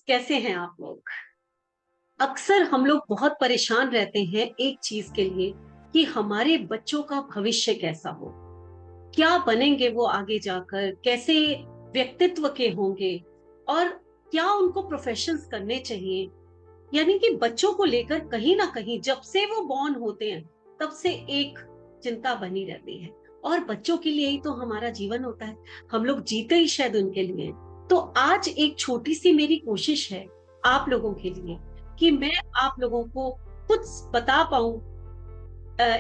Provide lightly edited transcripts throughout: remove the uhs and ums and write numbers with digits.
कैसे हैं आप लोग? अक्सर हम लोग बहुत परेशान रहते हैं एक चीज के लिए कि हमारे बच्चों का भविष्य कैसा हो, क्या बनेंगे वो आगे जाकर, कैसे व्यक्तित्व के होंगे और क्या उनको प्रोफेशंस करने चाहिए। यानी कि बच्चों को लेकर कहीं ना कहीं जब से वो बॉर्न होते हैं तब से एक चिंता बनी रहती है। और बच्चों के लिए ही तो हमारा जीवन होता है, हम लोग जीते ही शायद उनके लिए हैं। तो आज एक छोटी सी मेरी कोशिश है आप लोगों के लिए कि मैं आप लोगों को कुछ बता पाऊं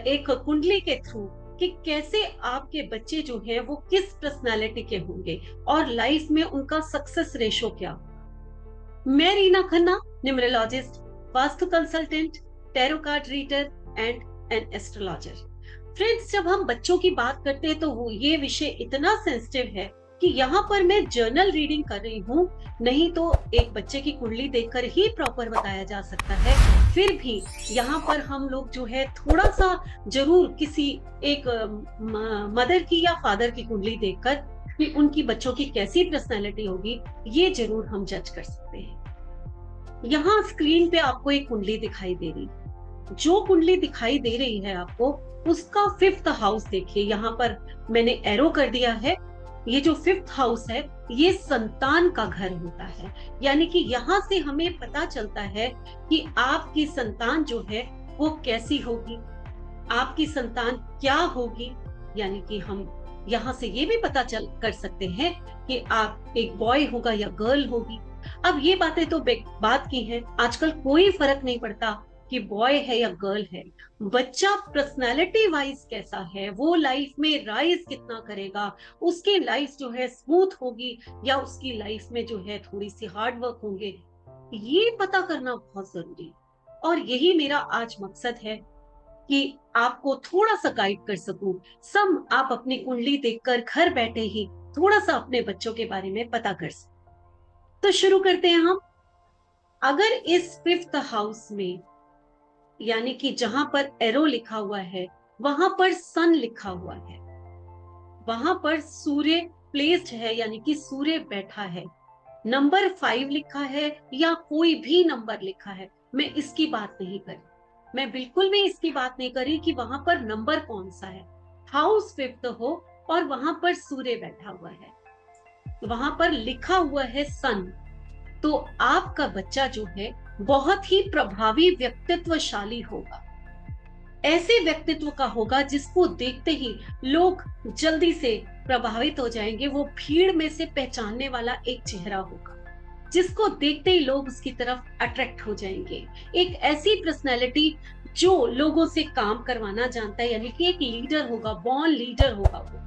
एक कुंडली के थ्रू कि कैसे आपके बच्चे जो हैं वो किस पर्सनालिटी के होंगे और लाइफ में उनका सक्सेस रेशो क्या होगा। मैं Reena Khanna, numerologist, vastu consultant, tarot card reader and an astrologer. Friends, जब हम बच्चों की बात करते हैं तो वो ये विषय इतना सेंसिटिव है कि यहाँ पर मैं जर्नल रीडिंग कर रही हूँ, नहीं तो एक बच्चे की कुंडली देखकर ही प्रॉपर बताया जा सकता है। फिर भी यहाँ पर हम लोग जो है थोड़ा सा जरूर किसी एक मदर की या फादर की कुंडली देखकर कि उनकी बच्चों की कैसी पर्सनैलिटी होगी ये जरूर हम जज कर सकते हैं। यहाँ स्क्रीन पे आपको एक कुंडली दिखाई दे रही है। जो कुंडली दिखाई दे रही है आपको, उसका फिफ्थ हाउस देखिए, यहाँ पर मैंने एरो कर दिया है। ये जो फिफ्थ हाउस है ये संतान का घर होता है। यानी कि यहाँ से हमें पता चलता है कि आपकी संतान जो है वो कैसी होगी, आपकी संतान क्या होगी। यानी कि हम यहाँ से ये भी पता चल कर सकते हैं कि आप एक बॉय होगा या गर्ल होगी। अब ये बातें तो बात की हैं, आजकल कोई फर्क नहीं पड़ता कि बॉय है या गर्ल है। बच्चा पर्सनालिटी वाइज कैसा है, वो लाइफ में राइज कितना करेगा, उसकी लाइफ जो है स्मूथ होगी या उसकी लाइफ में जो है थोड़ी सी हार्ड वर्क होंगे, ये पता करना बहुत जरूरी है। और यही मेरा आज मकसद है कि आपको थोड़ा सा गाइड कर सकूं। सम आप अपनी कुंडली देखकर घर बैठे ही थोड़ा सा अपने बच्चों के बारे में पता कर सकते। तो शुरू करते हैं हम। अगर इस फिफ्थ हाउस में, यानी कि जहां पर एरो लिखा हुआ है वहां पर सन लिखा हुआ है, वहां पर सूर्य प्लेस्ड है, यानी कि सूर्य बैठा है, नंबर 5 लिखा है या कोई भी नंबर लिखा है, मैं इसकी बात नहीं करी। मैं बिल्कुल भी इसकी बात नहीं करी कि वहां पर नंबर कौन सा है। हाउस फिफ्थ हो और वहां पर सूर्य बैठा हुआ है, वहां पर लिखा हुआ है सन, तो आपका बच्चा जो है बहुत ही प्रभावी व्यक्तित्वशाली होगा। ऐसे व्यक्तित्व का होगा जिसको देखते ही लोग जल्दी से प्रभावित हो जाएंगे। वो भीड़ में से पहचानने वाला एक चेहरा होगा जिसको देखते ही लोग उसकी तरफ अट्रैक्ट हो जाएंगे। एक ऐसी पर्सनैलिटी जो लोगों से काम करवाना जानता है, यानी कि एक लीडर होगा, बॉर्न लीडर होगा वो।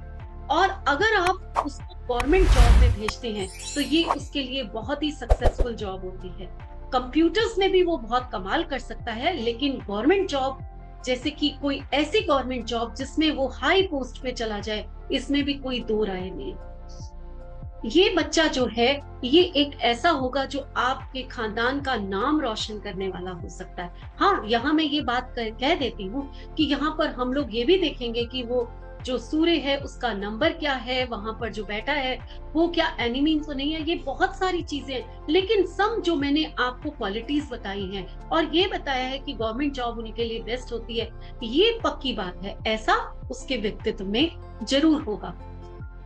और अगर आप उसको गवर्नमेंट जॉब में भेजते हैं तो ये उसके लिए बहुत ही सक्सेसफुल जॉब होती है। कंप्यूटर्स में भी वो बहुत कमाल कर सकता है, लेकिन गवर्नमेंट जॉब जैसे कि कोई ऐसी गवर्नमेंट जॉब जिसमें वो हाई पोस्ट पे चला जाए, इसमें भी कोई दो राय नहीं। ये बच्चा जो है ये एक ऐसा होगा जो आपके खानदान का नाम रोशन करने वाला हो सकता है। हाँ, यहाँ मैं ये बात कह देती हूँ कि यहाँ पर हम लोग ये भी देखेंगे कि वो जो सूर्य है उसका नंबर क्या है, वहां पर जो बैठा है वो क्या एनिमी तो नहीं है, ये बहुत सारी चीजें। लेकिन सम जो मैंने आपको क्वालिटीज बताई हैं और ये बताया है कि गवर्नमेंट जॉब उन्हीं के लिए बेस्ट होती है, ये पक्की बात है, ऐसा उसके व्यक्तित्व में जरूर होगा।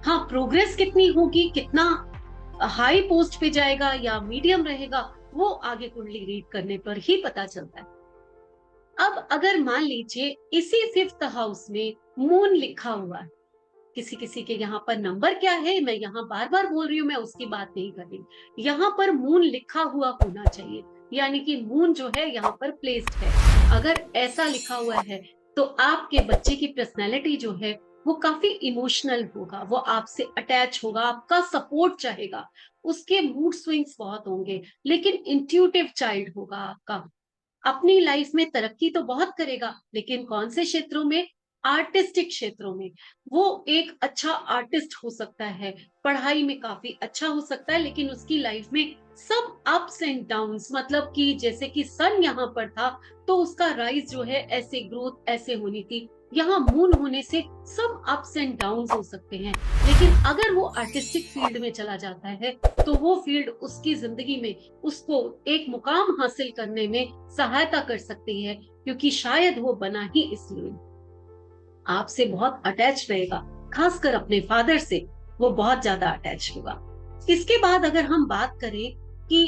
हाँ, प्रोग्रेस कितनी होगी, कितना हाई पोस्ट पे जाएगा या मीडियम रहेगा, वो आगे कुंडली रीड करने पर ही पता चलता है। अब अगर मान लीजिए इसी फिफ्थ हाउस में मून लिखा हुआ है, किसी किसी के यहाँ पर नंबर क्या है मैं यहाँ बार बार बोल रही हूँ, मैं उसकी बात नहीं कर रही, यहाँ पर मून लिखा हुआ होना चाहिए। यानी कि मून जो है यहाँ पर प्लेस्ड है। अगर ऐसा लिखा हुआ है तो आपके बच्चे की पर्सनैलिटी जो है वो काफी इमोशनल होगा, वो आपसे अटैच होगा, आपका सपोर्ट चाहेगा, उसके मूड स्विंग्स बहुत होंगे, लेकिन इंट्यूटिव चाइल्ड होगा आपका। अपनी लाइफ में तरक्की तो बहुत करेगा, लेकिन कौन से क्षेत्रों में? आर्टिस्टिक क्षेत्रों में। वो एक अच्छा आर्टिस्ट हो सकता है, पढ़ाई में काफी अच्छा हो सकता है, लेकिन उसकी लाइफ में सब अप्स एंड डाउन्स, मतलब कि जैसे कि सन यहाँ पर था तो उसका राइज जो है ऐसे ग्रोथ ऐसे होनी थी, यहाँ मून होने से सब अप्स एंड डाउन्स हो सकते हैं, लेकिन अगर वो आर्टिस्टिक फील्ड में चला जाता है तो वो फील्ड उसकी जिंदगी में उसको एक मुकाम हासिल करने में सहायता कर सकती है, क्योंकि शायद वो बना ही इसलिए। आपसे बहुत अटैच रहेगा, खासकर अपने फादर से वो बहुत ज्यादा अटैच होगा। इसके बाद अगर हम बात करें कि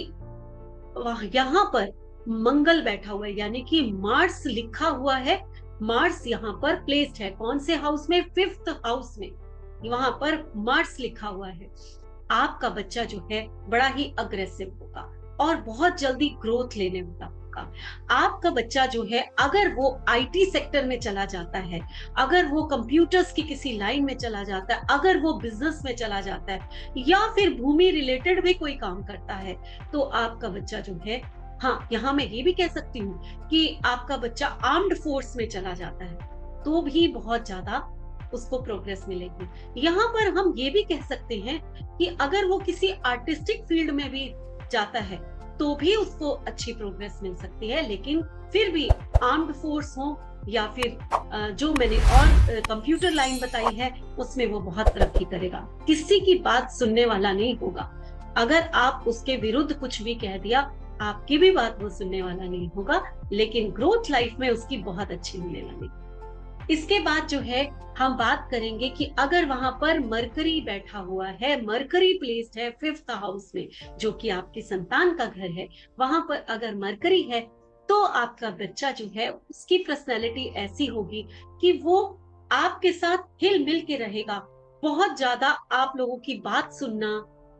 यहाँ पर मंगल बैठा हुआ है, यानी कि मार्स लिखा हुआ है, मार्स यहाँ पर प्लेस्ड है कौन से हाउस में, 5th हाउस में, वहां पर मार्स लिखा हुआ है। आपका बच्चा जो है बड़ा ही अग्रेसिव होगा और बहुत जल्दी ग्रोथ लेने वाला होगा। आपका बच्चा जो है अगर वो आईटी सेक्टर में चला जाता है, अगर वो कंप्यूटर्स की किसी लाइन में चला जाता है, अगर वो बिजनेस में चला जाता है, या फिर भूमि रिलेटेड भी कोई काम करता है, तो आपका बच्चा जो है, हाँ यहाँ मैं ये भी कह सकती हूँ कि आपका बच्चा आर्म्ड फोर्स में चला जाता है तो भी बहुत ज्यादा उसको प्रोग्रेस मिलेगी। यहाँ पर हम ये भी कह सकते हैं कि अगर वो किसी आर्टिस्टिक फील्ड में भी जाता है तो भी उसको अच्छी प्रोग्रेस मिल सकती है, लेकिन फिर भी आर्म्ड फोर्स हो या फिर जो मैंने और कंप्यूटर लाइन बताई है उसमें वो बहुत तरक्की करेगा। किसी की बात सुनने वाला नहीं होगा। अगर आप उसके विरुद्ध कुछ भी कह दिया, आपकी भी बात वो सुनने वाला नहीं होगा, लेकिन ग्रोथ लाइफ में उसकी बहुत अच्छी मिलने वाली। इसके बाद जो है हम बात करेंगे कि अगर वहां पर मरकरी बैठा हुआ है, मरकरी प्लेस्ड है 5th हाउस में, जो कि आपकी संतान का घर है, वहां पर अगर मरकरी है तो आपका बच्चा जो है उसकी पर्सनैलिटी ऐसी होगी कि वो आपके साथ हिल मिल के रहेगा। बहुत ज्यादा आप लोगों की बात सुनना,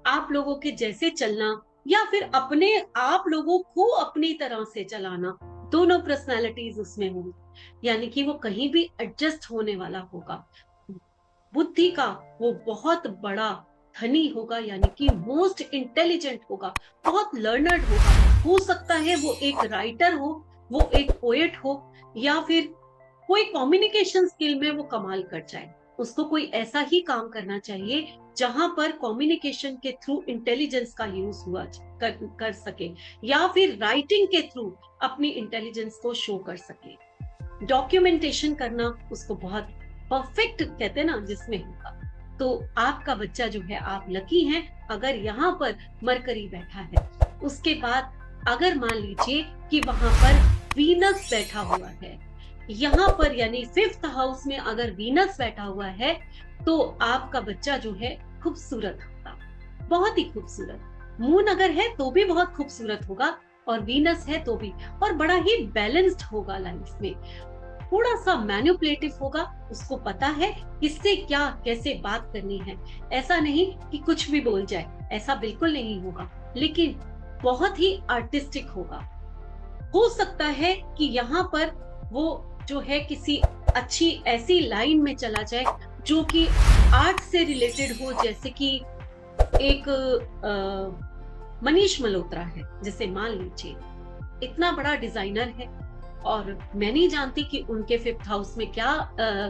आप लोगों के जैसे चलना, या फिर अपने आप लोगों को अपनी तरह से चलाना, दोनों पर्सनैलिटीज उसमें होंगी। यानी कि वो कहीं भी एडजस्ट होने वाला होगा। बुद्धि का वो बहुत बड़ा धनी होगा, यानी कि मोस्ट इंटेलिजेंट होगा, बहुत लर्नर्ड होगा। हो सकता है वो एक राइटर हो, वो एक पोएट हो, या फिर कोई कम्युनिकेशन स्किल में वो कमाल कर जाए। उसको कोई ऐसा ही काम करना चाहिए जहां पर कम्युनिकेशन के थ्रू इंटेलिजेंस का यूज हुआ कर सके, या फिर राइटिंग के थ्रू अपनी इंटेलिजेंस को शो कर सके। डॉक्यूमेंटेशन करना उसको बहुत परफेक्ट कहते हैं ना जिसमें होगा। तो आपका बच्चा जो है, आप लकी हैं अगर यहाँ पर मरकरी बैठा है। उसके बाद अगर मान लीजिए कि वहां पर वीनस बैठा हुआ है, यहाँ पर यानी 5th हाउस में अगर वीनस बैठा हुआ है तो आपका बच्चा जो है खूबसूरत होगा, बहुत ही खूबसूरत। मून अगर है तो भी बहुत खूबसूरत होगा, और वीनस है तो भी, और बड़ा ही बैलेंस्ड होगा लाइफ में। थोड़ा सा मैनिपुलेटिव होगा, उसको पता है किससे क्या कैसे बात करनी है। ऐसा नहीं कि कुछ भी बोल जाए, ऐसा बिल्कुल नहीं होगा, लेकिन बहुत ही आर्टिस्टिक होगा। हो सकता है कि यहाँ पर वो जो है किसी अच्छी ऐसी लाइन में चला जाए जो कि आर्ट से रिलेटेड हो, जैसे कि एक मनीष मल्होत्रा है, जैसे मान लीजिए इतना बड़ा डिजाइनर है, और मैं नहीं जानती कि उनके 5th हाउस में क्या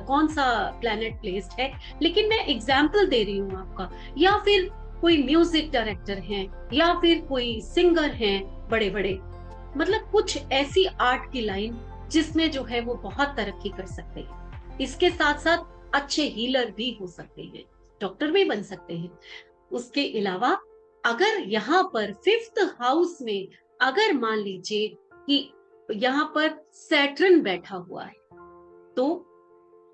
कौन सा प्लैनेट प्लेस्ड है, लेकिन मैं एग्जाम्पल दे रही हूँ आपका। या फिर कोई म्यूजिक डायरेक्टर हैं, या फिर कोई सिंगर हैं बड़े बड़े, मतलब कुछ ऐसी आर्ट की लाइन जिसमें जो है वो बहुत तरक्की कर सकते हैं। इसके साथ साथ अच्छे हीलर भी हो सकते हैं, डॉक्टर भी बन सकते हैं। उसके अलावा अगर यहाँ पर 5th हाउस में अगर मान लीजिए कि यहाँ पर सैटर्न बैठा हुआ है, तो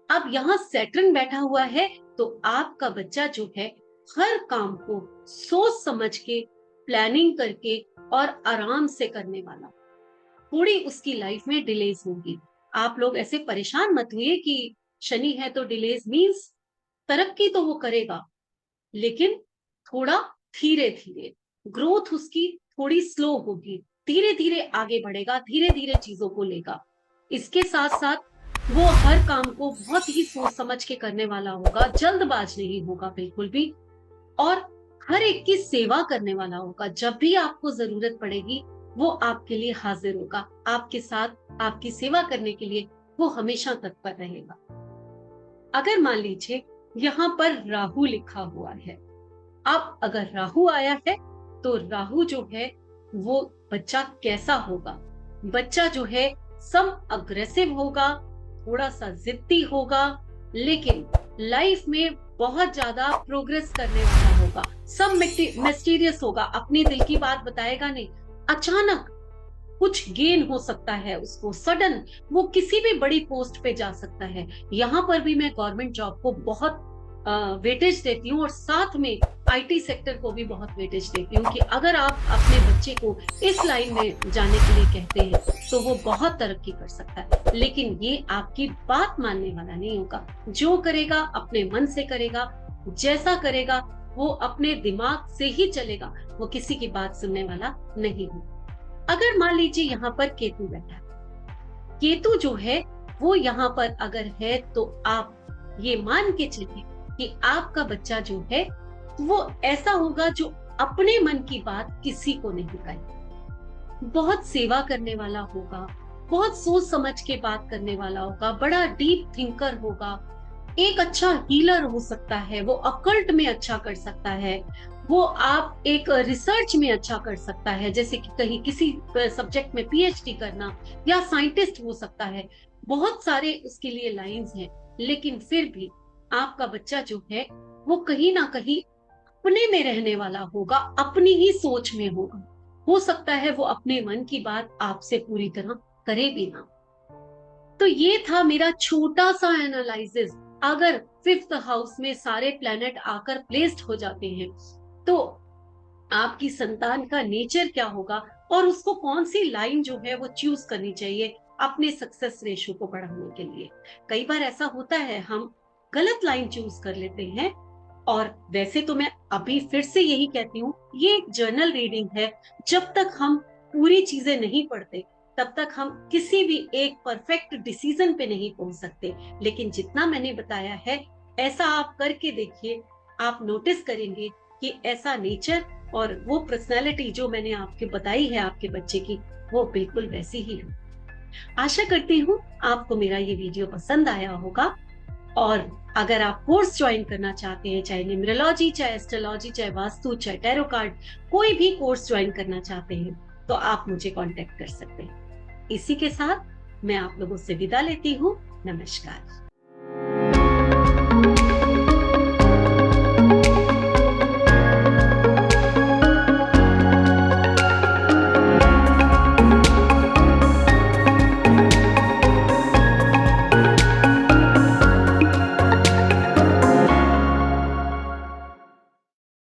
अब यहाँ सैटर्न बैठा हुआ है तो आपका बच्चा जो है हर काम को सोच समझ के, प्लानिंग करके और आराम से करने वाला। थोड़ी उसकी लाइफ में डिलेज होगी। आप लोग ऐसे परेशान मत हुए कि शनि है तो डिलेज मीन्स, तरक्की तो वो करेगा, लेकिन थोड़ा धीरे धीरे, ग्रोथ उसकी थोड़ी स्लो होगी, धीरे धीरे आगे बढ़ेगा, धीरे धीरे चीजों को लेगा। इसके साथ साथ वो हर काम को बहुत ही सोच समझ के करने वाला होगा, जल्दबाज नहीं होगा बिल्कुल भी, और हर एक की सेवा करने वाला होगा। जब भी आपको जरूरत पड़ेगी वो आपके लिए हाजिर होगा, आपके साथ आपकी सेवा करने के लिए वो हमेशा तत्पर रहेगा। अगर मान लीजिए यहाँ पर राहु लिखा हुआ है, अब अगर राहु आया है तो राहु जो है वो बच्चा कैसा होगा, बच्चा जो है सम अग्रेसिव होगा, थोड़ा सा जिद्दी होगा, लेकिन लाइफ में बहुत ज्यादा प्रोग्रेस करने वाला होगा। सब मिस्टीरियस होगा, अपनी दिल की बात बताएगा नहीं। अचानक कुछ गेन हो सकता है उसको, सडन वो किसी भी बड़ी पोस्ट पे जा सकता है। यहाँ पर भी मैं गवर्नमेंट जॉब को बहुत वेटेज देती हूँ, और साथ में आईटी सेक्टर को भी बहुत वेटेज देती हूँ कि अगर आप अपने बच्चे को इस लाइन में जाने के लिए कहते हैं तो वो बहुत तरक्की कर सकता है। लेकिन ये आपकी बात मानने वाला नहीं होगा। जो करेगा अपने मन से करेगा, जैसा करेगा वो अपने दिमाग से ही चलेगा, वो किसी की बात सुनने वाला नहीं होगा। अगर मान लीजिए यहाँ पर केतु बैठा है, केतु जो है वो यहाँ पर अगर है, तो आप ये मान के चलिए कि आपका बच्चा जो है वो ऐसा होगा जो अपने मन की बात किसी को नहीं कहे, बहुत सेवा करने वाला होगा, बहुत सोच समझ के बात करने वाला होगा, बड़ा डीप थिंकर होगा, एक अच्छा हीलर हो सकता है, वो अकल्ट में अच्छा कर सकता है, वो आप एक रिसर्च में अच्छा कर सकता है, जैसे कि कहीं किसी सब्जेक्ट में पीएचडी करना, या साइंटिस्ट हो सकता है। बहुत सारे उसके लिए लाइंस हैं। लेकिन फिर भी आपका बच्चा जो है वो कहीं ना कहीं अपने में रहने वाला होगा, अपनी ही सोच में होगा। हो सकता है वो अपने मन की बात आपसे पूरी तरह करे भी ना। तो ये था मेरा छोटा सा एनालिसिस। अगर फिफ्थ हाउस में सारे प्लैनेट आकर प्लेस्ड हो जाते हैं तो आपकी संतान का नेचर क्या होगा, और उसको कौन सी लाइन जो है वो चूज करनी चाहिए अपने सक्सेस रेशो को बढ़ाने के लिए। कई बार ऐसा होता है हम गलत लाइन चूज कर लेते हैं। और वैसे तो मैं अभी फिर से यही कहती हूँ, ये एक जर्नल रीडिंग है। जब तक हम पूरी चीजें नहीं पढ़ते तब तक हम किसी भी एक परफेक्ट डिसीजन पे नहीं पहुंच सकते। लेकिन जितना मैंने बताया है ऐसा आप करके देखिए, आप नोटिस करेंगे कि ऐसा नेचर और वो पर्सनैलिटी जो मैंने आपके बताई है आपके बच्चे की, वो बिल्कुल वैसी ही है। आशा करती हूँ आपको मेरा ये वीडियो पसंद आया होगा। और अगर आप कोर्स ज्वाइन करना चाहते हैं, चाहे न्यूमरोलॉजी, चाहे एस्ट्रोलॉजी, चाहे वास्तु, चाहे टैरो कार्ड, कोई भी कोर्स ज्वाइन करना चाहते हैं तो आप मुझे कांटेक्ट कर सकते हैं। इसी के साथ मैं आप लोगों से विदा लेती हूँ। नमस्कार।